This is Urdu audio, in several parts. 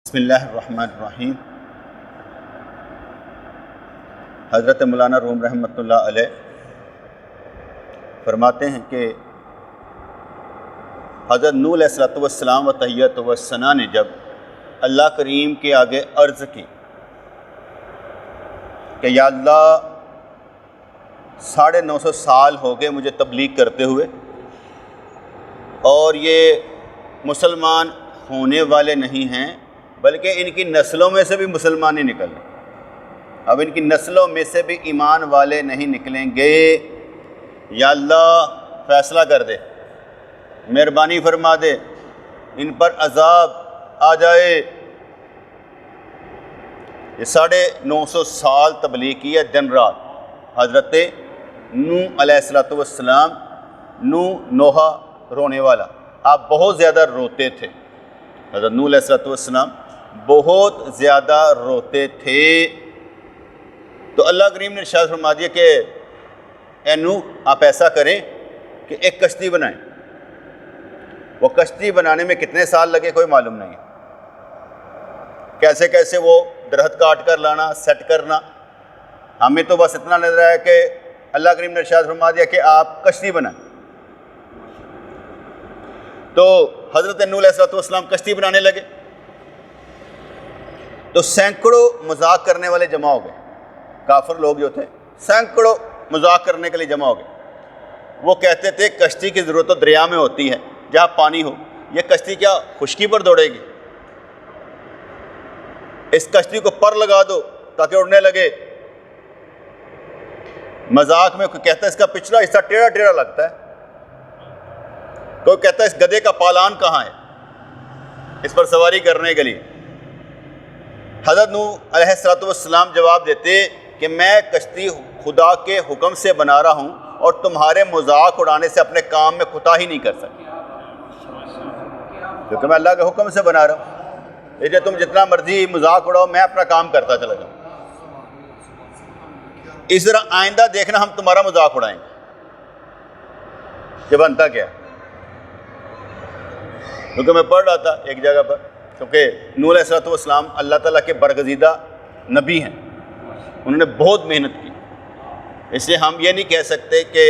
بسم اللہ الرحمن الرحیم۔ حضرت مولانا روم رحمۃ اللہ علیہ فرماتے ہیں کہ حضرت نوح علیہ السلام و تحیت و ثنا نے جب اللہ کریم کے آگے عرض کی کہ یا اللہ 950 سال ہو گئے مجھے تبلیغ کرتے ہوئے اور یہ مسلمان ہونے والے نہیں ہیں بلکہ ان کی نسلوں میں سے بھی مسلمان نہیں نکل رہے، اب ان کی نسلوں میں سے بھی ایمان والے نہیں نکلیں گے، یا اللہ فیصلہ کر دے، مہربانی فرما دے، ان پر عذاب آ جائے۔ یہ 950 سال تبلیغ کی ہے دن رات۔ حضرت نوح علیہ السلام، نوحہ رونے والا، آپ بہت زیادہ روتے تھے۔ حضرت نوح علیہ السلام بہت زیادہ روتے تھے، تو اللہ کریم نے ارشاد فرما دیا کہ اے نوح آپ ایسا کریں کہ ایک کشتی بنائیں۔ وہ کشتی بنانے میں کتنے سال لگے کوئی معلوم نہیں ہے، کیسے کیسے وہ درخت کاٹ کر لانا، سیٹ کرنا، ہمیں تو بس اتنا نظر آیا کہ اللہ کریم نے ارشاد فرما دیا کہ آپ کشتی بنائیں۔ تو حضرت نوح علیہ السلام کشتی بنانے لگے تو سینکڑوں مذاق کرنے والے جمع ہو گئے، کافر لوگ جو تھے سینکڑوں مذاق کرنے کے لیے جمع ہو گئے۔ وہ کہتے تھے کشتی کی ضرورت تو دریا میں ہوتی ہے جہاں پانی ہو، یہ کشتی کیا خشکی پر دوڑے گی؟ اس کشتی کو پر لگا دو تاکہ اڑنے لگے۔ مذاق میں کوئی کہتا ہے اس کا پچھلا حصہ ٹیڑھا ٹیڑھا لگتا ہے، کوئی کہتا ہے اس گدھے کا پالان کہاں ہے اس پر سواری کرنے کے لیے۔ حضرت نوح علیہ السلام جواب دیتے کہ میں کشتی خدا کے حکم سے بنا رہا ہوں اور تمہارے مذاق اڑانے سے اپنے کام میں کوتاہی نہیں کر سکتے، کیونکہ میں اللہ کے حکم سے بنا رہا ہوں، اس لیے تم جتنا مرضی مذاق اڑاؤ، میں اپنا کام کرتا چلا جاؤں۔ اس طرح آئندہ دیکھنا ہم تمہارا مذاق اڑائیں گے۔ یہ بنتا کیا؟ کیونکہ میں پڑھ رہا تھا ایک جگہ پر، کیونکہ نوح علیہ السلام اللہ تعالیٰ کے برگزیدہ نبی ہیں، انہوں نے بہت محنت کی، اس لیے ہم یہ نہیں کہہ سکتے کہ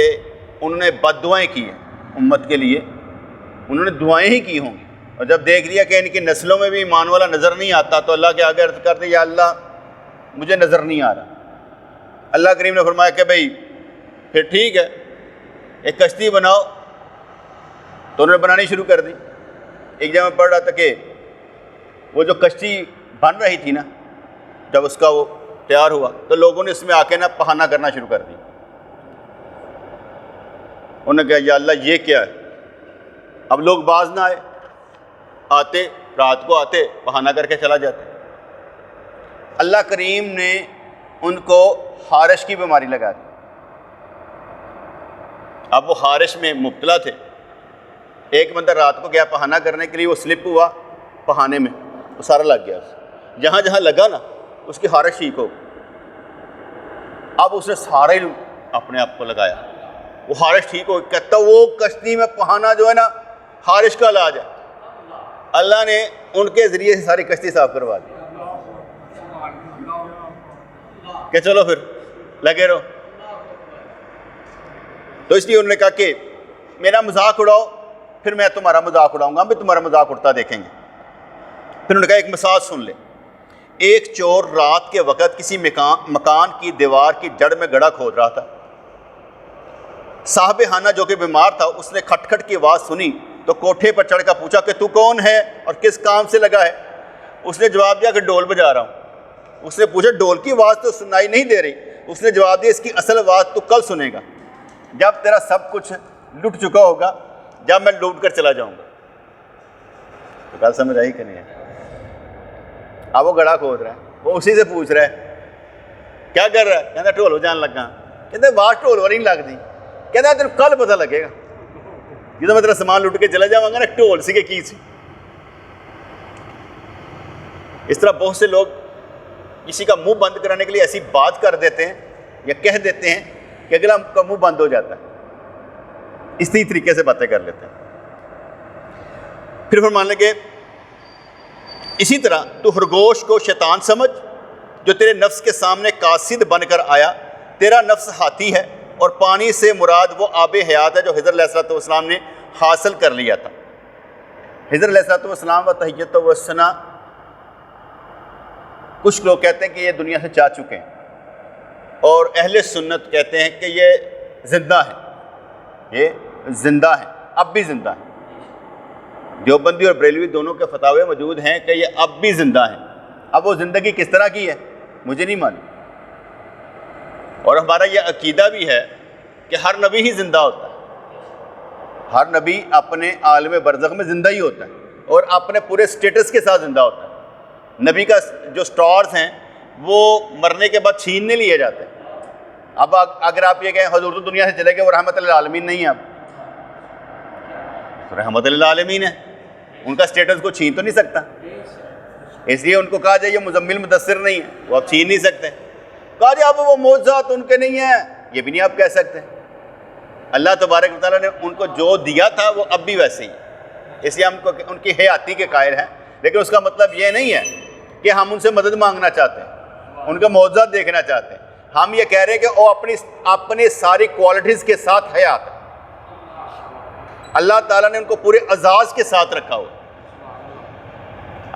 انہوں نے بد دعائیں کی ہیں امت کے لیے، انہوں نے دعائیں ہی کی ہوں گی، اور جب دیکھ لیا کہ ان کی نسلوں میں بھی ایمان والا نظر نہیں آتا تو اللہ کے آگے عرض کرتے یا اللہ مجھے نظر نہیں آ رہا۔ اللہ کریم نے فرمایا کہ بھئی پھر ٹھیک ہے ایک کشتی بناؤ، تو انہوں نے بنانی شروع کر دی۔ ایک جگہ میں پڑھ رہا تھا کہ وہ جو کشتی بن رہی تھی نا، جب اس کا وہ تیار ہوا تو لوگوں نے اس میں آ کے نا بہانہ کرنا شروع کر دی۔ انہوں نے کہا یا اللہ یہ کیا ہے؟ اب لوگ باز نہ آتے، رات کو آتے بہانہ کر کے چلا جاتے۔ اللہ کریم نے ان کو خارش کی بیماری لگا دی۔ اب وہ خارش میں مبتلا تھے۔ ایک بندہ رات کو گیا پہانا کرنے کے لیے، وہ سلپ ہوا پہانے میں، وہ سارا لگ گیا، جہاں جہاں لگا نا اس کی خارش ٹھیک ہو۔ اب اس نے سارا ہی اپنے آپ کو لگایا، وہ خارش ٹھیک ہو، کہتا وہ کشتی میں پہانا جو ہے نا خارش کا علاج ہے۔ اللہ نے ان کے ذریعے سے ساری کشتی صاف کروا دی کہ چلو پھر لگے رہو۔ تو اس لیے انہوں نے کہا کہ میرا مذاق اڑاؤ پھر میں تمہارا مذاق اڑاؤں گا، ہم بھی تمہارا مذاق اڑتا دیکھیں گے۔ پھر انہوں نے کہا ایک مثال سن لے، ایک چور رات کے وقت کسی مکان کی دیوار کی جڑ میں گڑھا کھود رہا تھا۔ صاحب خانہ جو کہ بیمار تھا اس نے کھٹ کھٹ کی آواز سنی تو کوٹھے پر چڑھ کر پوچھا کہ تو کون ہے اور کس کام سے لگا ہے؟ اس نے جواب دیا کہ ڈول بجا رہا ہوں۔ اس نے پوچھا ڈول کی آواز تو سنائی نہیں دے رہی؟ اس نے جواب دیا اس کی اصل آواز تو کل سنے گا جب تیرا سب کچھ لٹ چکا ہوگا، جب میں لوٹ کر چلا جاؤں گا۔ تو کل سمجھ آئی کہ نہیں ہے؟ اب وہ گڑھا کھود رہا ہے، وہ اسی سے پوچھ رہا ہے کیا کر رہا ہے؟ کہتا ڈھول بجان لگا۔ کہتے آواز ڈھول والی نہیں لگتی، کہتا تیرے کل پتہ لگے گا جدو میں تیرا سامان لٹ کے چلا جاؤں گا نا، ڈھول سی کہ کی سی۔ اس طرح بہت سے لوگ کسی کا منہ بند کرانے کے لیے ایسی بات کر دیتے ہیں یا کہہ دیتے ہیں کہ اگلا کا منہ بند ہو جاتا ہے، اسی طریقے سے باتیں کر لیتے ہیں۔ پھر فرمانے لگے اسی طرح تو خرگوش کو شیطان سمجھ جو تیرے نفس کے سامنے قاصد بن کر آیا، تیرا نفس ہاتھی ہے اور پانی سے مراد وہ آب حیات ہے جو حضر علیہ السلام نے حاصل کر لیا تھا۔ حضر علیہ السلام و تحیت و ثنا، کچھ لوگ کہتے ہیں کہ یہ دنیا سے جا چکے ہیں، اور اہل سنت کہتے ہیں کہ یہ زندہ ہیں، یہ زندہ ہیں، اب بھی زندہ ہیں۔ دیوبندی اور بریلوی دونوں کے فتاوے موجود ہیں کہ یہ اب بھی زندہ ہیں۔ اب وہ زندگی کس طرح کی ہے مجھے نہیں معلوم، اور ہمارا یہ عقیدہ بھی ہے کہ ہر نبی ہی زندہ ہوتا ہے، ہر نبی اپنے عالم برزخ میں زندہ ہی ہوتا ہے اور اپنے پورے سٹیٹس کے ساتھ زندہ ہوتا ہے۔ نبی کا جو سٹارز ہیں وہ مرنے کے بعد چھین نہیں لیے جاتے۔ اب اگر آپ یہ کہیں حضور تو دنیا سے چلے گئے، وہ رحمت للعالمین نہیں ہے، اب رحمت للعالمین ہے، ان کا سٹیٹس کو چھین تو نہیں سکتا، اس لیے ان کو کہا جائے یہ مزمل مدثر نہیں ہے، وہ اب چھین نہیں سکتے۔ کہا جائے اب وہ معجزات ان کے نہیں ہیں، یہ بھی نہیں آپ کہہ سکتے۔ اللہ تبارک و تعالیٰ نے ان کو جو دیا تھا وہ اب بھی ویسے ہی ہے، اس لیے ہم کو ان کی حیاتی کے قائل ہیں، لیکن اس کا مطلب یہ نہیں ہے کہ ہم ان سے مدد مانگنا چاہتے ہیں، ان کا معجزات دیکھنا چاہتے ہیں۔ ہم یہ کہہ رہے ہیں کہ وہ اپنی ساری کوالٹیز کے ساتھ حیات ہے، اللہ تعالیٰ نے ان کو پورے اعزاز کے ساتھ رکھا ہو۔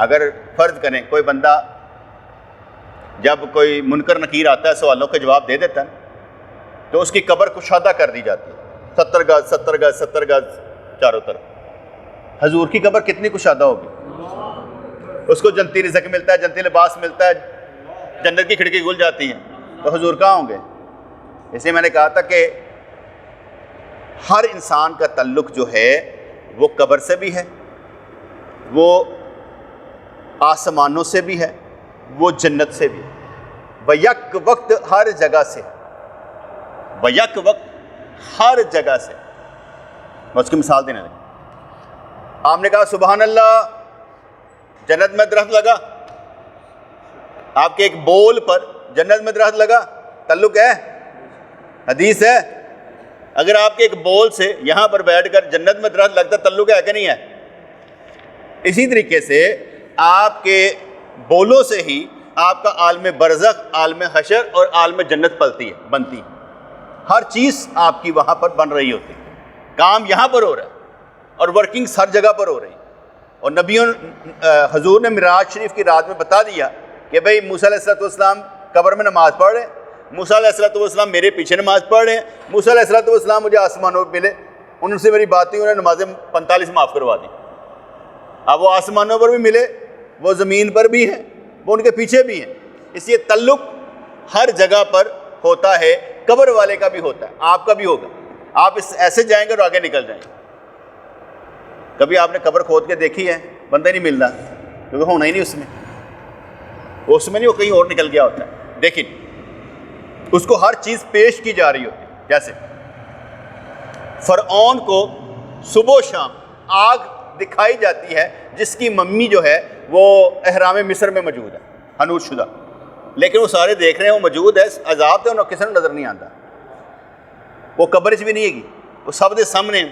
اگر فرض کریں کوئی بندہ جب کوئی منکر نکیر آتا ہے سوالوں کے جواب دے دیتا ہے تو اس کی قبر کشادہ کر دی جاتی ہے، 70 گز 70 گز 70 گز چاروں طرف۔ حضور کی قبر کتنی کشادہ ہوگی؟ اس کو جنتی رزق ملتا ہے، جنتی لباس ملتا ہے، جنت کی کھڑکی کھل جاتی ہے، تو حضور کہاں ہوں گے؟ اس لیے میں نے کہا تھا کہ ہر انسان کا تعلق جو ہے وہ قبر سے بھی ہے، وہ آسمانوں سے بھی ہے، وہ جنت سے بھی ہے، بیک وقت ہر جگہ سے، بیک وقت ہر جگہ سے۔ میں اس کی مثال دینے لگا، آپ نے کہا سبحان اللہ، جنت میں درخت لگا، آپ کے ایک بول پر جنت میں درخت لگا، تعلق ہے، حدیث ہے۔ اگر آپ کے ایک بول سے یہاں پر بیٹھ کر جنت میں درخت لگتا، تعلق ہے کہ نہیں ہے؟ اسی طریقے سے آپ کے بولوں سے ہی آپ کا عالم برزخ، عالم حشر اور عالم جنت پلتی ہے، بنتی ہے۔ ہر چیز آپ کی وہاں پر بن رہی ہوتی ہے، کام یہاں پر ہو رہا ہے اور ورکنگز ہر جگہ پر ہو رہی ہے۔ اور نبیوں حضور نے معراج شریف کی رات میں بتا دیا کہ بھئی موسیٰ علیہ السلام قبر میں نماز پڑھ رہے ہیں، موسیٰ علیہ السلام میرے پیچھے نماز پڑھ رہے ہیں، موسیٰ علیہ السلام مجھے آسمانوں پہ ملے، ان سے میری بات ہوئی، انہوں نے نمازیں 45 معاف کروا دی۔ اب وہ آسمانوں پر بھی ملے، وہ زمین پر بھی ہیں، وہ ان کے پیچھے بھی ہیں۔ اس لیے تعلق ہر جگہ پر ہوتا ہے، قبر والے کا بھی ہوتا ہے، آپ کا بھی ہوگا۔ آپ اس ایسے جائیں گے اور آگے نکل جائیں گے۔ کبھی آپ نے قبر کھود کے دیکھی ہے؟ بندہ نہیں ملتا، کیونکہ ہونا ہی نہیں اس میں، وہ اس میں نہیں، وہ کہیں اور نکل گیا ہوتا ہے۔ لیکن اس کو ہر چیز پیش کی جا رہی ہوتی ہے۔ جیسے فرعون کو صبح و شام آگ دکھائی جاتی ہے جس کی ممی جو ہے وہ احرام مصر میں موجود ہے، حنوط شدہ، لیکن وہ سارے دیکھ رہے ہیں وہ موجود ہے، عذاب ہے، انہیں کسی نے نظر نہیں آتا۔ وہ قبر بھی نہیں ہے گی، وہ سب دے سامنے،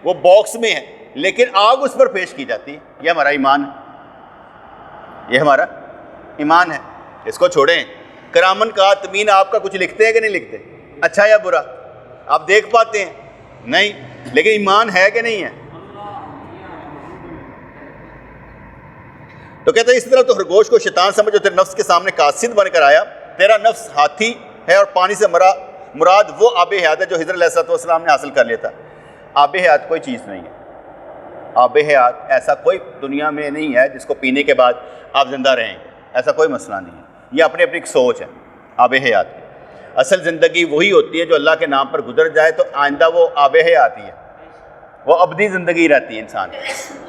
وہ باکس میں ہے، لیکن آگ اس پر پیش کی جاتی ہے۔ یہ ہمارا ایمان ہے، یہ ہمارا ایمان ہے۔ اس کو چھوڑیں، کرامن کاتبین آپ کا کچھ لکھتے ہیں کہ نہیں لکھتے، اچھا یا برا؟ آپ دیکھ پاتے ہیں؟ نہیں، لیکن ایمان ہے کہ نہیں ہے؟ تو کہتے ہیں اسی طرح تو خرگوش کو شیطان سمجھو تیرے نفس کے سامنے قاصد بن کر آیا، تیرا نفس ہاتھی ہے اور پانی سے مراد وہ آب حیات ہے جو حضر علیہ السلام نے حاصل کر لیا تھا۔ آب حیات کوئی چیز نہیں ہے، آب حیات ایسا کوئی دنیا میں نہیں ہے جس کو پینے کے بعد آپ زندہ رہیں گے، ایسا کوئی مسئلہ نہیں ہے۔ یہ اپنی اپنی ایک سوچ ہے آب حیات کی۔ اصل زندگی وہی ہوتی ہے جو اللہ کے نام پر گزر جائے تو آئندہ وہ آب حیات ہی ہے، وہ ابدی زندگی رہتی ہے انسان کی۔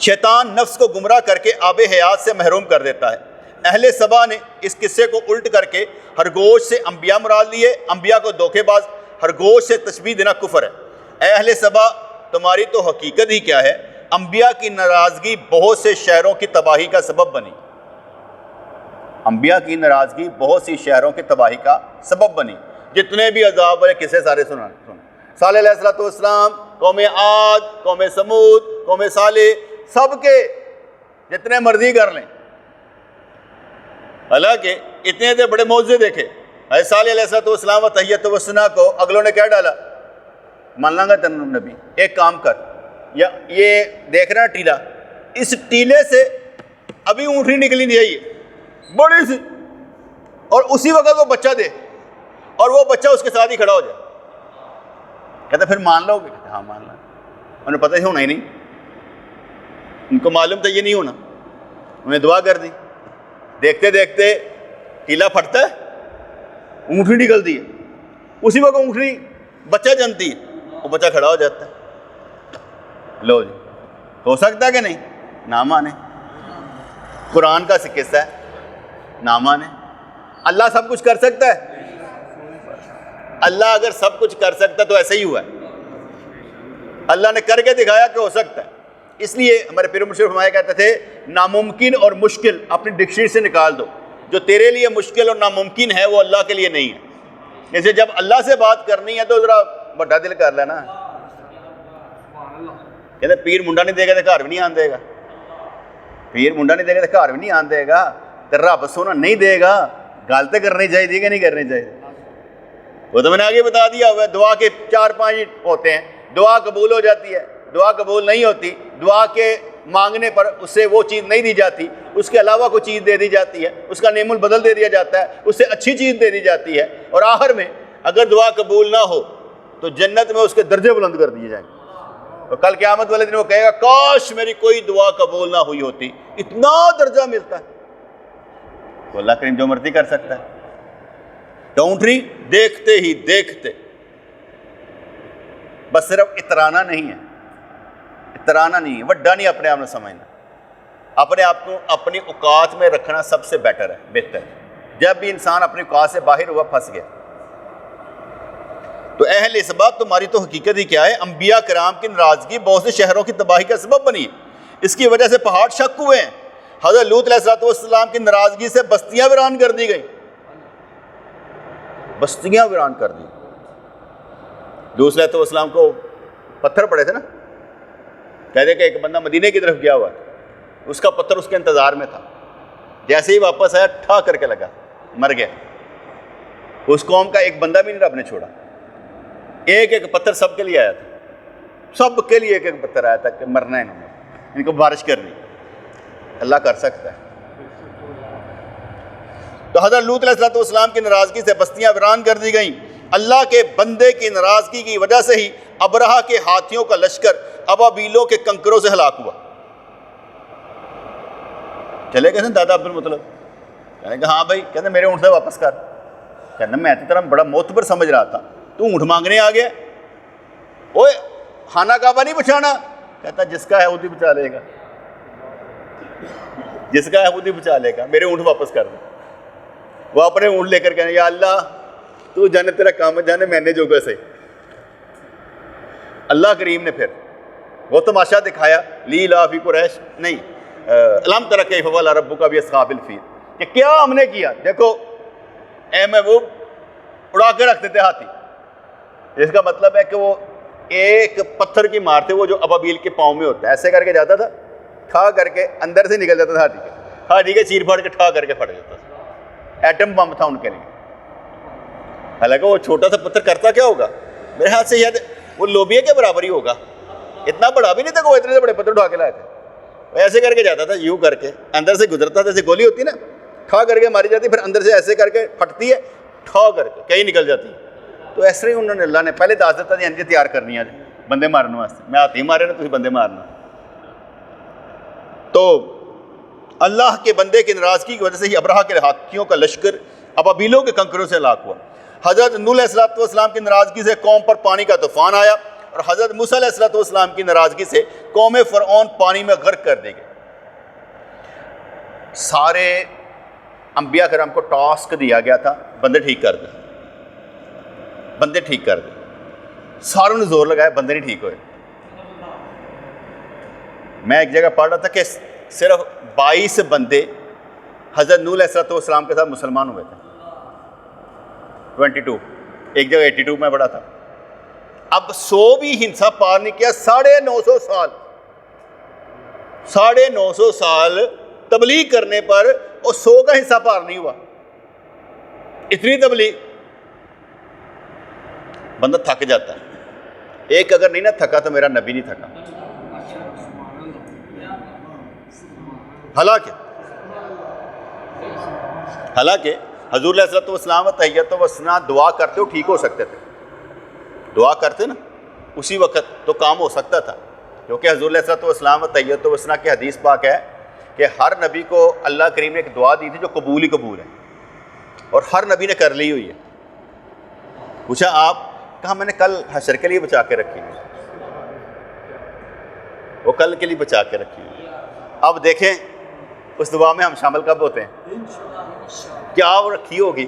شیطان نفس کو گمراہ کر کے آب حیات سے محروم کر دیتا ہے۔ اہل سبا نے اس قصے کو الٹ کر کے خرگوش سے انبیاء مراد لیے، انبیاء کو دھوکے باز، خرگوش سے تشبیہ دینا کفر ہے۔ اے اہل سبا، تمہاری تو حقیقت ہی کیا ہے؟ انبیاء کی ناراضگی بہت سے شہروں کی تباہی کا سبب بنی۔ انبیاء کی ناراضگی بہت سی شہروں کی تباہی کا سبب بنی۔ جتنے بھی عذاب والے قصے سارے سنا، صالح علیہ السلام، قوم عاد، قوم سمود، قوم صالح، سب کے جتنے مرضی کر لیں. حالانکہ اتنے اتنے بڑے معجزے دیکھے. حضرت صالح علیہ السلام و تحیت و ثنا کو اگلوں نے کیا ڈالا؟ مان لاں گا تن نبی ایک کام کر, یا یہ دیکھ رہا ٹیلا, اس ٹیلے سے ابھی اونٹنی نکلی نہیں ہے بڑی سی, اور اسی وقت وہ بچہ دے, اور وہ بچہ اس کے ساتھ ہی کھڑا ہو جائے. کہتے پھر مان لو گے؟ کہتے ہاں مان لا. انہیں پتہ ہی ہونا ہی نہیں, ان کو معلوم تھا یہ نہیں ہونا. انہیں دعا کر دی, دیکھتے دیکھتے ٹیلا پھٹتا ہے, اونٹنی نکلتی ہے, اسی وقت اونٹنی بچہ جنتی ہے, وہ بچہ کھڑا ہو جاتا ہے. لو جی, ہو سکتا ہے کہ نہیں؟ نہ مانے. قرآن کا قصہ ہے, نہ مانے. اللہ سب کچھ کر سکتا ہے. اللہ اگر سب کچھ کر سکتا تو ایسا ہی ہوا ہے. اللہ نے کر کے دکھایا کہ ہو سکتا ہے. اس لیے ہمارے پیر مرشد فرمایا کرتے تھے ناممکن اور مشکل اپنی ڈکشنری سے نکال دو. جو تیرے لیے مشکل اور ناممکن ہے وہ اللہ کے لیے نہیں ہے. جیسے جب اللہ سے بات کرنی ہے تو ذرا بڑا دل کر لینا. کہتے پیر منڈا نہیں دے گا تو گھر بھی نہیں آن دے گا. پیر منڈا نہیں دے گا تو گھر بھی نہیں آن دے گا. تو رب سونا نہیں دے گا, گل تو کرنی چاہیے کہ نہیں کرنی چاہیے. وہ تو میں نے آگے بتا دیا ہوا ہے. دعا کے 4-5 ہوتے ہیں. دعا قبول ہو جاتی ہے, دعا قبول نہیں ہوتی, دعا کے مانگنے پر اس سے وہ چیز نہیں دی جاتی, اس کے علاوہ کوئی چیز دے دی جاتی ہے, اس کا نعم البدل دے دیا جاتا ہے, اس سے اچھی چیز دے دی جاتی ہے, اور آخر میں اگر دعا قبول نہ ہو تو جنت میں اس کے درجے بلند کر دیے جائیں گے. تو کل قیامت والے دن وہ کہے گا کاش میری کوئی دعا قبول نہ ہوئی ہوتی, اتنا درجہ ملتا ہے. تو اللہ کریم جو مرضی کر سکتا ہے. ڈونٹری دیکھتے ہی دیکھتے, بس صرف اترانا نہیں ہے, اترانا نہیں ہے, وڈا نہیں اپنے آپ میں سمجھنا. اپنے آپ کو اپنی اوقات میں رکھنا سب سے بیٹر ہے, بہتر ہے. جب بھی انسان اپنی اوقات سے باہر ہوا پھنس گیا. تو اہل اس بات تمہاری تو حقیقت ہی کیا ہے, انبیاء کرام کی ناراضگی بہت سے شہروں کی تباہی کا سبب بنی ہے. اس کی وجہ سے پہاڑ شک ہوئے ہیں. حضرت لوط علیہ السلام کی ناراضگی سے بستیاں ویران کر دی گئیں, بستیاں ویران کر دی. لوط علیہ السلام کو پتھر پڑے تھے نا, کہتے کہ ایک بندہ مدینے کی طرف گیا ہوا, اس کا پتھر اس کے انتظار میں تھا, جیسے ہی واپس آیا ٹھا کر کے لگا, مر گیا. اس قوم کا ایک بندہ بھی نہیں رب نے چھوڑا. ایک ایک پتھر سب کے لیے آیا تھا, سب کے لیے ایک ایک پتھر آیا تھا کہ مرنا ہے انہوں نے, ان کو بارش کرنی. اللہ کر سکتا ہے. تو حضرت لوط علیہ السلام کی ناراضگی سے بستیاں ویران کر دی گئیں. اللہ کے بندے کی ناراضگی کی وجہ سے ہی ابرہہ کے ہاتھیوں کا لشکر ابابیلوں کے کنکروں سے ہلاک ہوا. چلے گئے دادا عبد المطلب, کہنے کہ ہاں بھائی, کہتے میرے اونٹ سے واپس کر. کہنا میں تو بڑا معتبر سمجھ رہا تھا, تو اونٹ مانگنے آ گیا. اوے خانہ کعبہ نہیں بچانا. کہتا جس کا ہے وہ بچا لے گا, جس کا ہے وہ بچا لے گا, میرے اونٹ واپس کر دیں. وہ اپنے اونٹ لے کر کہنے یا اللہ تو جانے تیرا کام ہے, جانے میں نے جو گا سے. اللہ کریم نے پھر وہ تماشا دکھایا, لی لا فی قریش نہیں, الم تر کیف فعل ربک باصحاب الفیل, کہ کیا ہم نے کیا. دیکھو اے محبوب اڑا کے رکھتے تھے ہاتھی. اس کا مطلب ہے کہ وہ ایک پتھر کی مار تھے, وہ جو ابابیل کے پاؤں میں ہوتا ہے, ایسے کر کے جاتا تھا, ٹھا کر کے اندر سے نکل جاتا تھا ہاتھی کے چیر پھاڑ کے ٹھا کر کے پھٹ جاتا تھا. ایٹم بم تھا ان کے لیے. حالانکہ وہ چھوٹا سا پتھر کرتا کیا ہوگا, میرے ہاتھ سے یاد وہ لوبیا کے برابر ہی ہوگا, اتنا بڑا بھی نہیں تھا کہ وہ اتنے سے بڑے پتھر اٹھا کے لائے تھے. وہ ایسے کر کے جاتا تھا, یوں کر کے اندر سے گزرتا تھا, جیسے گولی ہوتی ہے نا, ٹھا کر کے ماری جاتی, پھر اندر سے ایسے کر کے پھٹتی ہے, ٹھا کر کے کہیں نکل جاتی. تو ایسے ہی انہوں نے اللہ نے پہلے دس دیتا تھا تیار کرنی ہے بندے مارنے واسطے, میں ہاتھی مارے نا تھی بندے مارنا. تو اللہ کے بندے کی ناراضگی کی وجہ سے ہی ابرہہ کے ہاتھیوں کا لشکر ابابیلوں کے کنکروں سے ہلاک ہوا. حضرت نوح علیہ السلام کی ناراضگی سے قوم پر پانی کا طوفان آیا, اور حضرت موسیٰ علیہ السلام کی ناراضگی سے قوم فرعون پانی میں غرق کر دی گئی. سارے انبیاء کرام کو ٹاسک دیا گیا تھا, بندے ٹھیک کر دیں, بندے ٹھیک کر دیں. ساروں نے زور لگایا, بندے نہیں ٹھیک ہوئے. میں ایک جگہ پڑھ رہا تھا کہ صرف 22 بندے حضرت نوح علیہ السلام کے ساتھ مسلمان ہوئے تھے. 22, ایک جگہ 82 میں پڑھا تھا. اب 100 بھی ہنسا پار نہیں کیا, 950 سال 950 سال تبلیغ کرنے پر اور 100 کا حصہ پار نہیں ہوا. اتنی تبلیغ, بندہ تھک جاتا ہے. ایک اگر نہیں نہ تھکا تو میرا نبی نہیں تھکا. حالانکہ حضور علیہ الصلوۃ والسلام تحیت و ثنا دعا کرتے ہو ٹھیک ہو سکتے تھے. دعا کرتے نا اسی وقت تو کام ہو سکتا تھا, کیونکہ حضور علیہ الصلوۃ والسلام تحیت و ثنا کی حدیث پاک ہے کہ ہر نبی کو اللہ کریم نے ایک دعا دی تھی جو قبول ہی قبول ہے, اور ہر نبی نے کر لی ہوئی ہے. پوچھا آپ, کہا میں نے کل حشر کے لیے بچا کے رکھی ہے, وہ کل کے لیے بچا کے رکھی ہے. اب دیکھیں اس دعا میں ہم شامل کب ہوتے ہیں, کیا وہ رکھی ہوگی.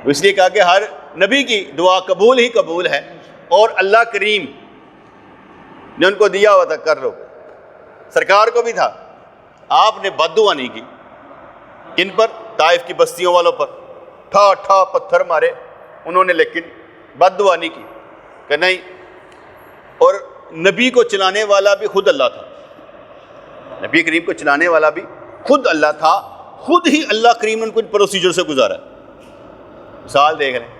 اس لیے کہا کہ ہر نبی کی دعا قبول ہی قبول ہے, اور اللہ کریم نے ان کو دیا ہوا تھا کر لو. سرکار کو بھی تھا, آپ نے بد دعا نہیں کی. کن پر؟ طائف کی بستیوں والوں پر ٹھا ٹھا پتھر مارے انہوں نے, لیکن بد دعا نہیں کی کہ نہیں. اور نبی کو چلانے والا بھی خود اللہ تھا, نبی کریم کو چلانے والا بھی خود اللہ تھا. خود ہی اللہ کریم نے ان کو ان پروسیجر سے گزارا. مثال دیکھ رہے ہیں.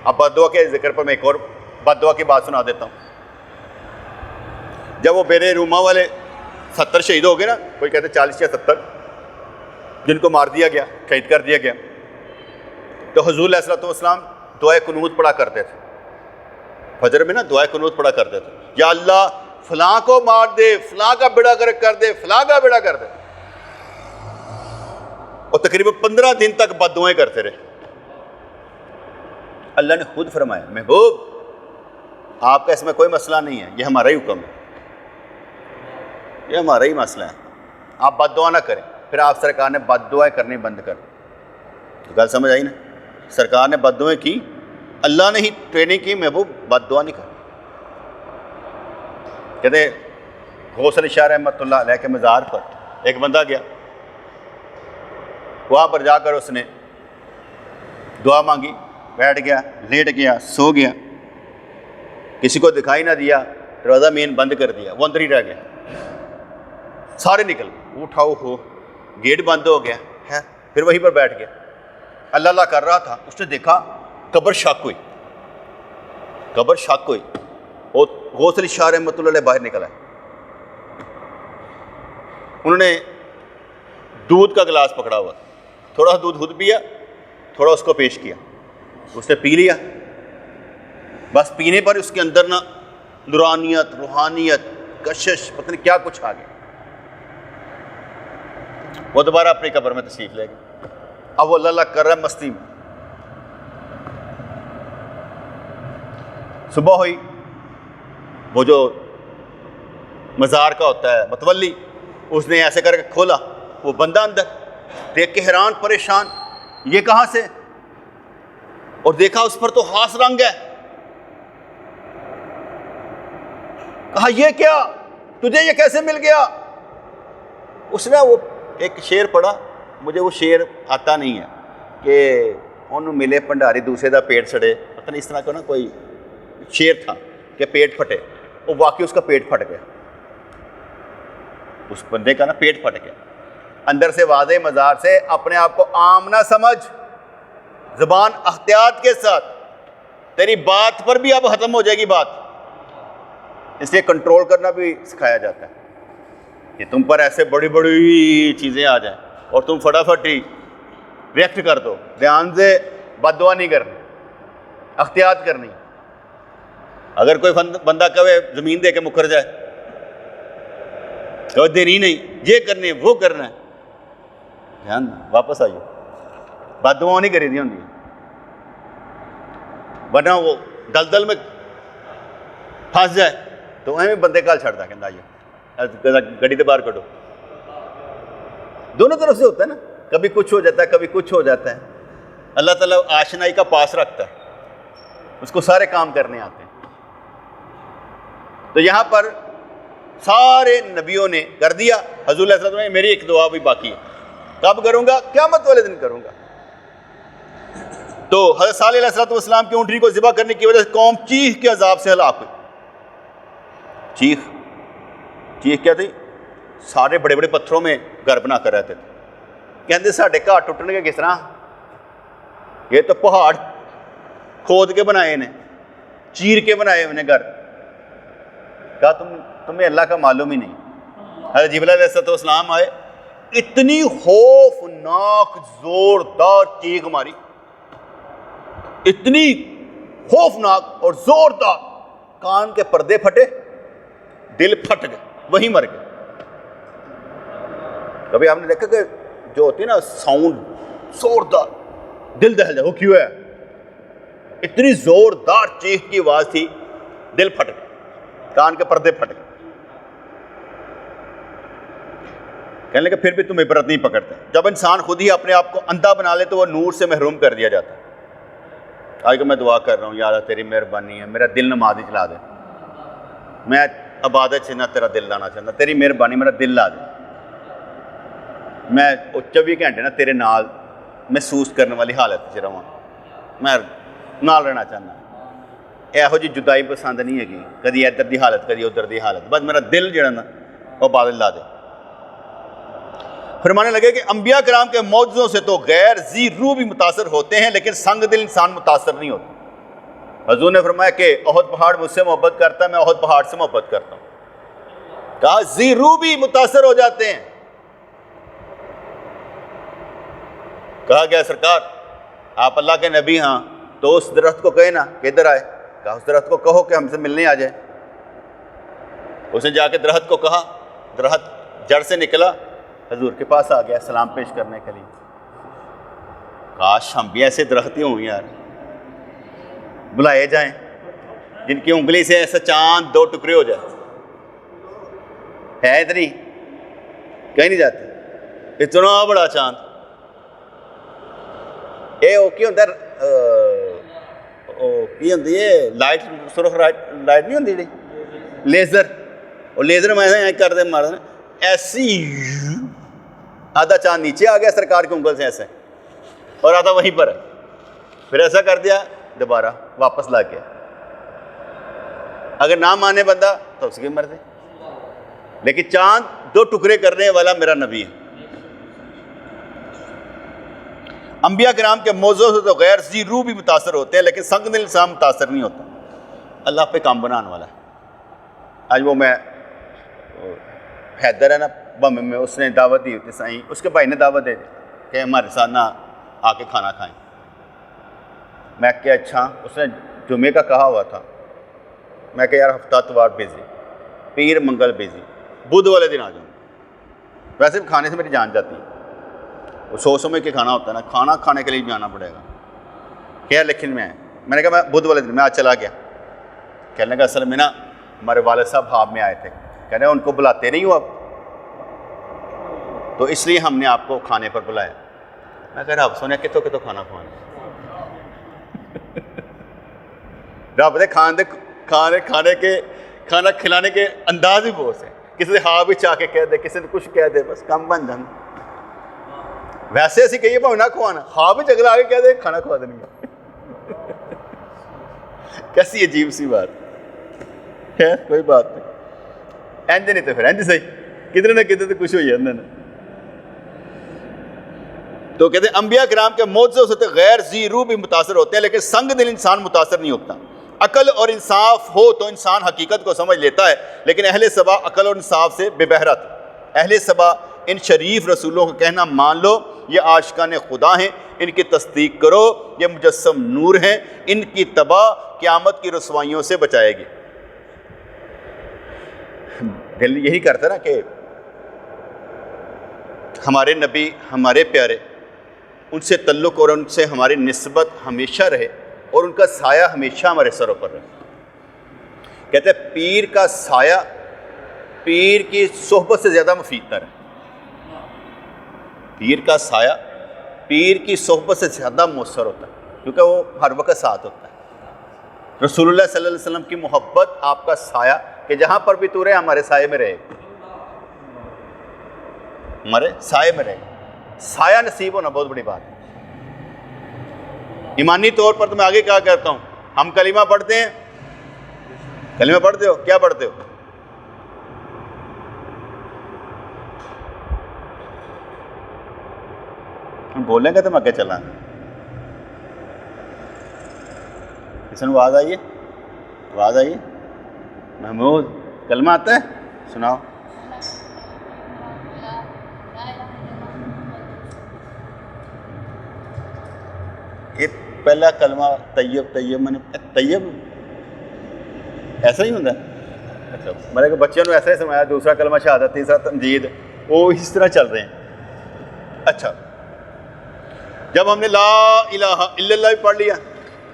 اب بد دعا کے ذکر پر میں ایک اور بد دعا کی بات سنا دیتا ہوں. جب وہ بیر روما والے 70 شہید ہو گئے نا, کوئی کہتے 40 یا 70, جن کو مار دیا گیا, شہید کر دیا گیا, تو حضور علیہ الصلوۃ والسلام دعائے قنوت پڑھا کرتے تھے. فجر میں نا دعائے قنوت پڑھا کرتے تھے, یا اللہ فلاں کو مار دے, فلاں کا بیڑا گرک کر دے, فلاں کا بیڑا کر دے. اور تقریباً 15 دن تک بد دعائیں کرتے رہے. اللہ نے خود فرمایا, محبوب آپ کا اس میں کوئی مسئلہ نہیں ہے, یہ ہمارا ہی حکم ہے, یہ ہمارا ہی مسئلہ ہے, آپ بد دعا نہ کریں. پھر آپ سرکار نے بد دعائیں کرنی بند کر دی. تو گل سمجھ آئی نا, سرکار نے بد دعائیں کی, اللہ نے ہی ٹریننگ کی, محبوب بد دعا نہیں کرنی. کہتے غوث علی شاہ رحمۃ اللہ علیہ کے مزار پر ایک بندہ گیا, وہاں پر جا کر اس نے دعا مانگی, بیٹھ گیا, لیٹ گیا, سو گیا, کسی کو دکھائی نہ دیا, دروازہ مین بند کر دیا, وہ اندر ہی رہ گیا. سارے نکل گئے, اٹھاؤ ہو, گیٹ بند ہو گیا ہے, پھر وہیں پر بیٹھ گیا. اللہ اللہ کر رہا تھا, اس نے دیکھا قبر شک ہوئی, قبر شک ہوئی, اور غوث علی شاہ رحمۃ اللہ علیہ باہر نکل آئے. انہوں نے دودھ کا گلاس پکڑا ہوا, تھوڑا سا دودھ خود پیا, تھوڑا اس کو پیش کیا, اس نے پی لیا. بس پینے پر اس کے اندر نا نورانیت, روحانیت, کشش, پتہ نہیں کیا کچھ آ گیا. وہ دوبارہ اپنی قبر میں تشریف لے گئے. اب وہ اللہ اللہ کر رہا ہے مستی میں. صبح ہوئی, وہ جو مزار کا ہوتا ہے متولی, اس نے ایسے کر کے کھولا, وہ بندہ اندر, دیکھ کے حیران پریشان, یہ کہاں سے, اور دیکھا اس پر تو خاص رنگ ہے. کہا یہ کیا, تجھے یہ کیسے مل گیا. اس نے وہ ایک شعر پڑھا, مجھے وہ شعر آتا نہیں ہے, کہ انہوں ملے پنڈاری دوسرے دا پیٹ سڑے, پتہ نہیں اس طرح کا نا کوئی شعر تھا کہ پیٹ پھٹے. وہ واقعی اس کا پیٹ پھٹ گیا, اس بندے کا نا پیٹ پھٹ گیا. اندر سے واضح مزار سے اپنے آپ کو عام نہ سمجھ, زبان احتیاط کے ساتھ, تیری بات پر بھی اب ختم ہو جائے گی بات. اس لیے کنٹرول کرنا بھی سکھایا جاتا ہے کہ تم پر ایسے بڑی بڑی چیزیں آ جائیں اور تم فٹافٹ ہی ریئیکٹ کر دو. دھیان سے بد دعا نہیں کرنی, احتیاط کرنی. اگر کوئی بندہ کہے زمین دے کے مکر جائے, کوئی دینی نہیں, یہ کرنے وہ کرنا ہے, دھیان واپس آئیے. بد دعا نہیں کری دی ہوں, ورنہ وہ دلدل میں پھنس جائے تو ایویں بندے کال چھڑتا کہ آئیے گاڑی تو باہر کٹو. دونوں طرف سے ہوتا ہے نا, کبھی کچھ ہو جاتا ہے, کبھی کچھ ہو جاتا ہے. اللہ تعالیٰ آشنائی کا پاس رکھتا ہے, اس کو سارے کام کرنے آتے ہیں. تو یہاں پر سارے نبیوں نے کر دیا. حضور علیہ السلام نے میری ایک دعا بھی باقی ہے, کب کروں گا, قیامت والے دن کروں گا. تو حضرت صالح علیہ السلام کی اونٹنی کو ذبح کرنے کی وجہ سے قوم چیخ کے عذاب سے ہلاک ہوئی. چیخ کیا تھی, سارے بڑے بڑے پتھروں میں گھر بنا کر رہتے تھے. کہتے ساڈے گھر ٹوٹن گے کس طرح؟ یہ تو پہاڑ کھود کے بنائے انہیں, چیر کے بنائے انہیں گھر. کہا تمہیں اللہ کا معلوم ہی نہیں. حضرت جبرائیل علیہ السلام آئے, اتنی خوفناک زوردار چیخ ماری, اتنی خوفناک اور زوردار, کان کے پردے پھٹے, دل پھٹ گئے, وہیں مر گئے. کبھی آپ نے دیکھا کہ جو ہوتی ہے نا ساؤنڈ زوردار, دل دہل جائے, وہ کیوں ہے؟ اتنی زوردار چیخ کی آواز تھی, دل پھٹ گئے, کان کے پردے پھٹ گئے. کہنے لگا پھر بھی تم عبرت نہیں پکڑتے. جب انسان خود ہی اپنے آپ کو اندھا بنا لے تو وہ نور سے محروم کر دیا جاتا ہے. آج کہ میں دعا کر رہا ہوں, یا اللہ تیری مہربانی ہے, میرا دل نمازی چلا دے. میں عبادت سے نہ تیرا دل لانا چاہتا, تیری مہربانی میرا دل لا دے. میں 24 گھنٹے نا تیرے نال محسوس کرنے والی حالت چ رہاں, میں نال رہنا چاہنا. یہو جی جدائی پسند نہیں ہے, کدی ادھر دی حالت کدی ادھر دی حالت, بس میرا دل جڑا نا وہ عبادت لا دے. فرمانے لگے کہ انبیاء کرام کے معجزوں سے تو غیر ذی روح بھی متاثر ہوتے ہیں, لیکن سنگ دل انسان متاثر نہیں ہوتا. حضور نے فرمایا کہ احد پہاڑ مجھ سے محبت کرتا ہے, میں احد پہاڑ سے محبت کرتا ہوں. کہا ذی روح بھی متاثر ہو جاتے ہیں. کہا گیا سرکار آپ اللہ کے نبی, ہاں تو اس درخت کو کہے نا کہ ادھر آئے. کہا اس درخت کو کہو کہ ہم سے ملنے آ جائے. اس نے جا کے درخت کو کہا, درخت جڑ سے نکلا, حضور کے پاس آ گیا سلام پیش کرنے کے لیے. کاش ہم بھی ایسے درخت ہوں یار, بلائے جائیں جن کی انگلی سے ایسا چاند 2 ٹکڑے ہو جائے. ہے اتنی کہیں نہیں جاتے, اتنا بڑا چاند. یہ وہ کی ہوتا ہوتی ہے لائٹ, سرخ لائٹ نہیں ہوتی لیزر, وہ لیزر میں کر دے مار ایسی, آدھا چاند نیچے آ گیا سرکار کی انگل سے ایسے, اور آدھا وہیں پر ہے. پھر ایسا کر دیا دوبارہ واپس لا کے. اگر نہ مانے بندہ تو اس کی مرضی, لیکن چاند 2 ٹکڑے کرنے والا میرا نبی ہے. انبیاء کرام کے موضوع سے تو غیر ذی روح بھی متاثر ہوتے ہیں, لیکن سنگ دل انسان متاثر نہیں ہوتا. اللہ پہ کام بنانے والا ہے. آج وہ میں حیدر ہے نا بم میں, اس نے دعوت دی ہوتی سائیں, اس کے بھائی نے دعوت دے دی کہ ہمارے ساتھ نہ آ کے کھانا کھائیں. میں کہ اچھا, اس نے جمعے کا کہا ہوا تھا. میں کہ یار ہفتہ اتوار بزی, پیر منگل بزی, بدھ والے دن آ جاؤں. ویسے بھی کھانے سے میری جان جاتی ہے, وہ 100 سمجھ کے کھانا ہوتا ہے نا, کھانا کھانے کے لیے بھی آنا پڑے گا. کیا لیکن میں نے کہا میں بدھ والے دن میں آج چلا گیا. کہنے لگا اصل میں نا ہمارے والد صاحب خواب میں آئے تھے, کہنے ان کو بلاتے نہیں ہو آپ, تو اس لیے ہم نے آپ کو کھانے پر بلایا. میں کہہ رہا آپ سونے کتوں کتوں کھانا کھوانا رب دے کھانے کے کھانا کھلانے کے انداز ہی بہت سے. کسی نے ہاں بھی چاہ کے کہہ دے, کسی نے کچھ کہہ دے, بس کم بن جان. ویسے ایسی کہیے بھائی نہ کھوانا, ہاں بھی چکر آگے کہہ دے کھانا کھوا دیں گے. کیسی عجیب سی بات ہے, کوئی بات نہیں. اینج نہیں تو پھر اینج صحیح, کدھر نہ کدھر تو کچھ ہوئی ہے اندر. تو کہتے ہیں انبیاء کرام کے معجزوں سے غیر ذی روح بھی متاثر ہوتے ہیں, لیکن سنگ دل انسان متاثر نہیں ہوتا. عقل اور انصاف ہو تو انسان حقیقت کو سمجھ لیتا ہے, لیکن اہل صبا عقل اور انصاف سے بے بہرا تھا. اہل صبا ان شریف رسولوں کا کہنا مان لو, یہ عاشقان خدا ہیں, ان کی تصدیق کرو, یہ مجسم نور ہیں, ان کی تباہ قیامت کی رسوائیوں سے بچائے گی. دل یہی کرتا نا کہ ہمارے نبی ہمارے پیارے, ان سے تعلق اور ان سے ہماری نسبت ہمیشہ رہے, اور ان کا سایہ ہمیشہ ہمارے سروں پر رہے. کہتے ہیں پیر کا سایہ پیر کی صحبت سے زیادہ مفید تر ہے. پیر کا سایہ پیر کی صحبت سے زیادہ مؤثر ہوتا ہے, کیونکہ وہ ہر وقت ساتھ ہوتا ہے. رسول اللہ صلی اللہ علیہ وسلم کی محبت, آپ کا سایہ, کہ جہاں پر بھی تو رہے ہمارے سائے میں رہے, ہمارے سائے میں رہے. سایہ نصیب ہونا بہت بڑی بات ہے. ایمانی طور پر تو میں آگے کیا کہتا ہوں, ہم کلمہ پڑھتے ہیں, کلمہ پڑھتے ہو, کیا پڑھتے ہو؟ ہم بولیں گے تو میں آگے چلا کسی نے آواز آئی ہے؟ آواز آئی ہے؟ محمود کلمہ آتا ہے؟ سناؤ. یہ پہلا کلمہ طیب میں نے طیب ایسا ہی ہوتا ہے. اچھا میں نے بچوں نے ایسا ہی سمجھایا, دوسرا کلمہ شہادت, تیسرا تمجید, وہ اس طرح چل رہے ہیں. اچھا جب ہم نے لا الہ الا اللہ پڑھ لیا,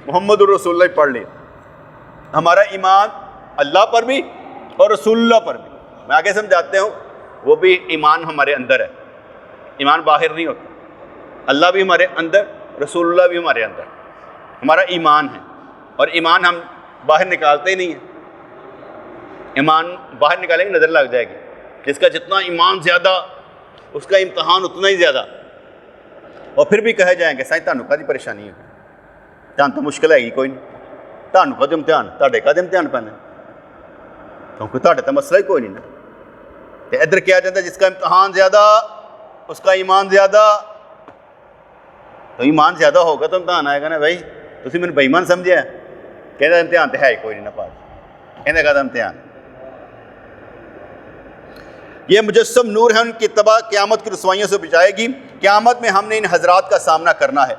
محمد الرسول اللہ پڑھ لیا, ہمارا ایمان اللہ پر بھی اور رسول اللہ پر بھی, میں آگے سمجھاتے ہوں, وہ بھی ایمان ہمارے اندر ہے, ایمان باہر نہیں ہوتا. اللہ بھی ہمارے اندر, رسول اللہ بھی ہمارے اندر, ہمارا ایمان ہے. اور ایمان ہم باہر نکالتے ہی نہیں ہیں. ایمان باہر نکالیں گے نظر لگ جائے گی. جس کا جتنا ایمان زیادہ اس کا امتحان اتنا ہی زیادہ. اور پھر بھی کہے جائیں گے سائیں تانوں کدی پریشانی ہے, تان تو مشکل ہے ہی کوئی نہیں, تانوں کد امتحان, تاڑے کد امتحان پینا, کیونکہ تاڑے تو مسئلہ ہی کوئی نہیں نا. تو ادھر کیا جاتا ہے جس کا امتحان زیادہ اس کا ایمان زیادہ. تو ایمان زیادہ ہوگا تو امتحان آئے گا نا بھائی. تسی میں نے بے ایمان سمجھا ہے, کہتا امتحان تو ہے ہی کوئی نہیں نا پاس, کہنے کا امتحان. یہ مجسم نور ہے, ان کی اتباع قیامت کی رسوائیوں سے بچائے گی. قیامت میں ہم نے ان حضرات کا سامنا کرنا ہے.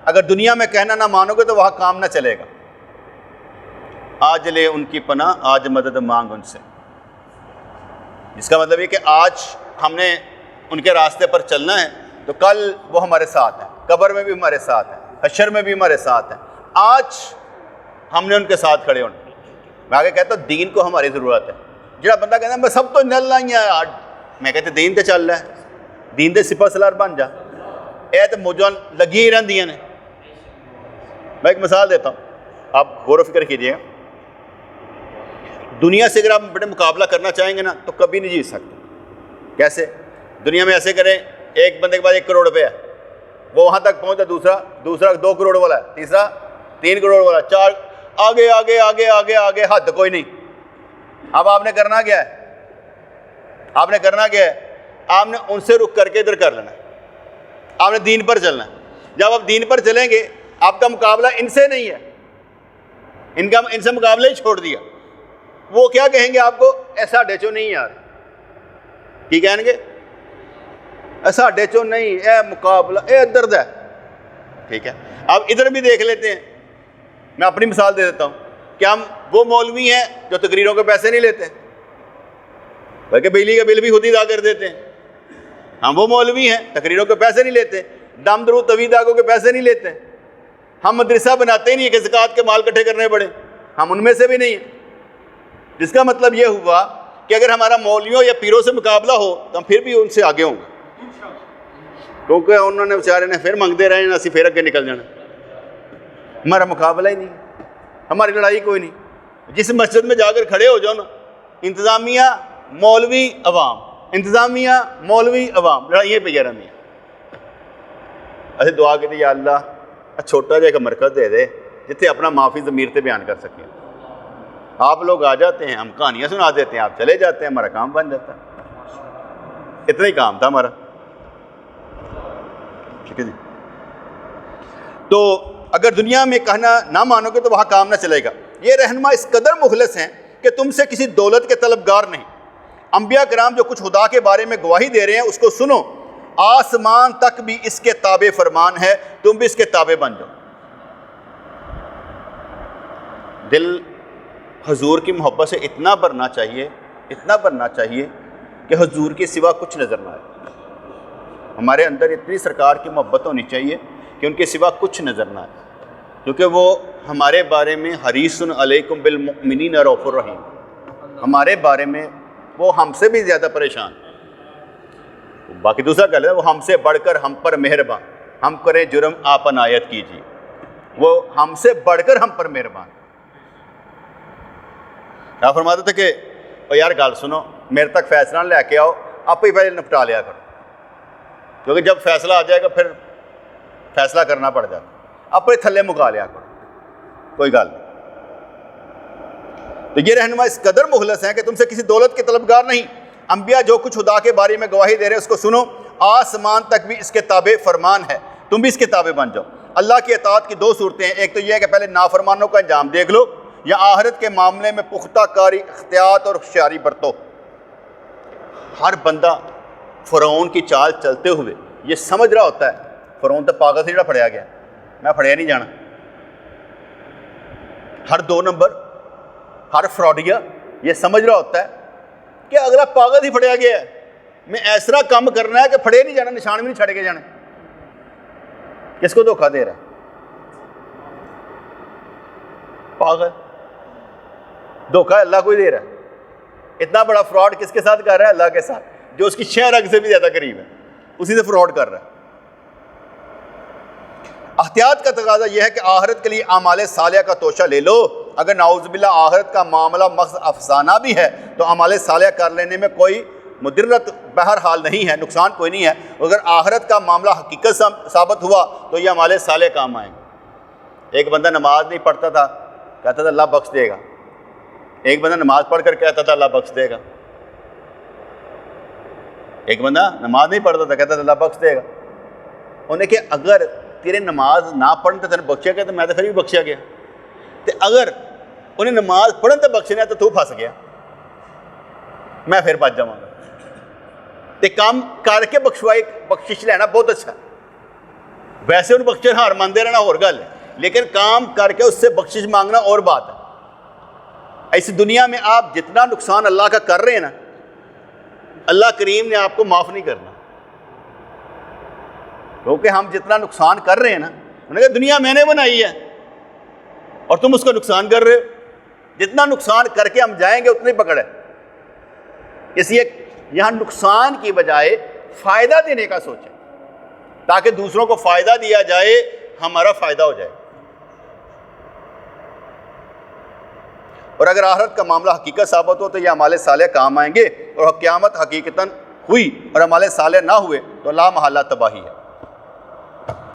اگر دنیا میں کہنا نہ مانو گے تو وہاں کام نہ چلے گا. آج لے ان کی پناہ, آج مدد مانگ ان سے. اس کا مطلب یہ کہ آج ہم نے ان کے راستے پر چلنا ہے تو کل وہ ہمارے ساتھ ہیں, قبر میں بھی ہمارے ساتھ ہیں, حشر میں بھی ہمارے ساتھ ہیں. آج ہم نے ان کے ساتھ کھڑے ہونا. میں آگے کہتا ہوں دین کو ہماری ضرورت ہے. جڑا بندہ کہتا ہے میں سب تو نل نہیں ہے یار, میں کہتے دین تے چل رہا ہے, دین دے سپہ سالار بن جا. اے تو موجود لگی ہی رہندیاں نے. میں ایک مثال دیتا ہوں, آپ غور و فکر کیجیے. دنیا سے اگر آپ بڑے مقابلہ کرنا چاہیں گے نا تو کبھی نہیں جیت سکتے. کیسے؟ دنیا میں ایسے کریں, ایک بندے کے پاس 1 کروڑ روپے ہے, وہ وہاں تک پہنچتا, دوسرا 2 کروڑ والا ہے, تیسرا 3 کروڑ والا, 4 آگے آگے آگے آگے آگے, حد کوئی نہیں. اب آپ نے کرنا کیا ہے؟ آپ نے ان سے رک کر کے ادھر کر لینا. آپ نے دین پر چلنا ہے. جب آپ دین پر چلیں گے آپ کا مقابلہ ان سے نہیں ہے, ان سے مقابلہ ہی چھوڑ دیا. وہ کیا کہیں گے آپ کو؟ ایسا ڈیچو نہیں یار, کی کہیں گے؟ ایسا ڈیچو نہیں, اے مقابلہ اے درد ہے. ٹھیک ہے, اب ادھر بھی دیکھ لیتے ہیں. میں اپنی مثال دے دیتا ہوں کہ ہم وہ مولوی ہیں جو تقریروں کے پیسے نہیں لیتے, بلکہ بجلی کا بل بھی خود ہی ادا کر دیتے ہیں. ہم وہ مولوی ہیں تقریروں کے پیسے نہیں لیتے, دم درود طویل داغوں کے پیسے نہیں لیتے. ہم مدرسہ بناتے ہی نہیں کہ زکوٰۃ کے مال اکٹھے کرنے پڑے, ہم ان میں سے بھی نہیں ہیں. جس کا مطلب یہ ہوا کہ اگر ہمارا مولویوں یا پیروں سے مقابلہ ہو تو ہم پھر بھی ان سے آگے ہوں گے, کیونکہ انہوں نے بیچارے نے پھر منگتے رہے, اسی پھر اگے نکل جانا. ہمارا مقابلہ ہی نہیں, ہماری لڑائی کوئی نہیں. جس مسجد میں جا کر کھڑے ہو جاؤ نا, انتظامیہ مولوی عوام, انتظامیہ مولوی عوام, لڑائیاں پہ رہی ہیں. اچھا دعا کی یا اللہ چھوٹا جا ایک مرکز دے دے جتنے اپنا معافی ضمیر تے بیان کر سکیں. آپ لوگ آ جاتے ہیں, ہم کہانیاں سنا دیتے ہیں, آپ چلے جاتے ہیں, ہمارا کام بن جاتا ہے. اتنا ہی کام تھا ہمارا. ٹھیک ہے جی. تو اگر دنیا میں کہنا نہ مانو گے تو وہاں کام نہ چلے گا. یہ رہنما اس قدر مخلص ہیں کہ تم سے کسی دولت کے طلبگار نہیں. انبیاء کرام جو کچھ خدا کے بارے میں گواہی دے رہے ہیں اس کو سنو. آسمان تک بھی اس کے تابع فرمان ہے, تم بھی اس کے تابع بن جاؤ. دل حضور کی محبت سے اتنا بھرنا چاہیے کہ حضور کے سوا کچھ نظر نہ آئے. ہمارے اندر اتنی سرکار کی محبت ہونی چاہیے کہ ان کے سوا کچھ نظر نہ آئے, کیونکہ وہ ہمارے بارے میں حریص علیکم بالمؤمنین رؤوف الرحیم, ہمارے بارے میں وہ ہم سے بھی زیادہ پریشان. باقی دوسرا کہہ لیں وہ ہم سے بڑھ کر ہم پر مہربان, ہم کریں جرم آپ عنایت کیجیے, وہ ہم سے بڑھ کر ہم پر مہربان. کیا فرماتے تھے کہ یار گل سنو, میرے تک فیصلہ لے کے آؤ, آپ ہی پہلے نپٹا لیا کرو, کیونکہ جب فیصلہ آ جائے گا پھر فیصلہ کرنا پڑ جاتا. اپنے تھلے مکا لیا کرو, کوئی گل نہیں. تو یہ رہنما اس قدر مخلص ہیں کہ تم سے کسی دولت کے طلبگار نہیں. انبیاء جو کچھ خدا کے بارے میں گواہی دے رہے ہیں اس کو سنو. آسمان تک بھی اس کے تابع فرمان ہے، تم بھی اس کے تابع بن جاؤ۔ اللہ کی اطاعت کی دو صورتیں ہیں، ایک تو یہ ہے کہ پہلے نافرمانوں کا انجام دیکھ لو، یا آخرت کے معاملے میں پختہ کاری، احتیاط اور ہوشیاری برتو۔ ہر بندہ فرعون کی چال چلتے ہوئے یہ سمجھ رہا ہوتا ہے فرعون تو پاگل سے جڑا پھڑیا گیا، میں پھڑیا نہیں جانا۔ ہر 2 نمبر، ہر فراڈیا یہ سمجھ رہا ہوتا ہے کہ اگلا پاگل ہی پھڑیا گیا ہے، میں ایسا کام کرنا ہے کہ پھڑے نہیں جانا، نشان بھی نہیں چھڑ کے جانا۔ کس کو دھوکہ دے رہا ہے؟ پاگل۔ دھوکہ اللہ کو ہی دے رہا ہے۔ اتنا بڑا فراڈ کس کے ساتھ کر رہا ہے؟ اللہ کے ساتھ، جو اس کی 6 رگ سے بھی زیادہ قریب ہے، اسی سے فراڈ کر رہا ہے۔ احتیاط کا تقاضا یہ ہے کہ آخرت کے لیے اعمال صالحہ کا توشہ لے لو۔ اگر نعوذ باللہ آخرت کا معاملہ محض افسانہ بھی ہے تو اعمال صالحہ کر لینے میں کوئی مدرت بہرحال نہیں ہے، نقصان کوئی نہیں ہے۔ اگر آخرت کا معاملہ حقیقت ثابت ہوا تو یہ اعمال صالحہ کام آئیں گے۔ ایک بندہ نماز نہیں پڑھتا تھا، کہتا تھا اللہ بخش دے گا۔ ایک بندہ نماز پڑھ کر کہتا تھا اللہ بخش دے گا۔ ایک بندہ نماز نہیں پڑھتا تھا، کہتا تھا اللہ بخش دے گا۔ انہیں کہ اگر تیرے نماز نہ پڑھنے تیرے بخشیا گیا تو میں تو پھر بھی بخشیا گیا، تو اگر انہیں نماز پڑھنے تو بخشنا ہے تو پھنس گیا، میں پھر بچ جاؤں گا۔ تو کام کر کے بخشش لینا بہت اچھا ہے، ویسے ان بخشش ہار مانتے رہنا اور گل ہے، لیکن کام کر کے اس سے بخشش مانگنا اور بات ہے۔ اس دنیا میں آپ جتنا نقصان اللہ کا کر رہے ہیں نا، اللہ کریم نے آپ کو معاف نہیں کرنا، کیونکہ ہم جتنا نقصان کر رہے ہیں نا، انہوں نے کہا دنیا میں نے بنائی ہے اور تم اس کا نقصان کر رہے ہو، جتنا نقصان کر کے ہم جائیں گے اتنی پکڑ ہے۔ اس لیے یہاں نقصان کی بجائے فائدہ دینے کا سوچیں، تاکہ دوسروں کو فائدہ دیا جائے، ہمارا فائدہ ہو جائے۔ اور اگر آخرت کا معاملہ حقیقت ثابت ہو تو یہ اعمال صالح کام آئیں گے، اور قیامت حقیقتاً ہوئی اور اعمال صالح نہ ہوئے تو لا محالہ تباہی ہے۔